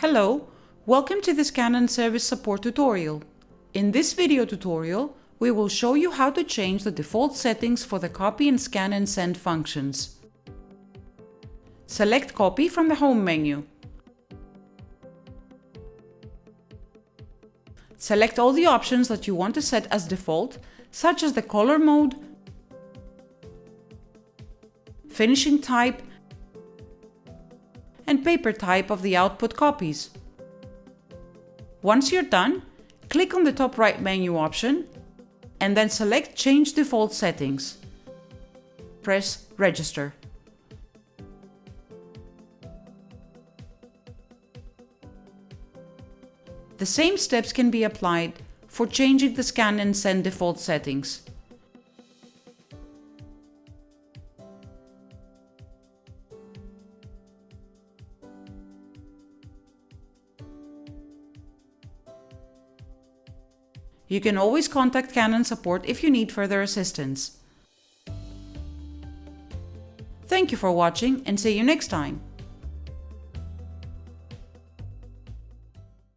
Hello, welcome to this Canon Service Support tutorial. In this video tutorial, we will show you how to change the default settings for the copy and scan and send functions. Select Copy from the Home menu. Select all the options that you want to set as default, such as the color mode, finishing type, and paper type of the output copies. Once you're done, click on the top right menu option and then select Change Default Settings. Press Register. The same steps can be applied for changing the scan and send default settings. You can always contact Canon Support if you need further assistance. Thank you for watching and see you next time.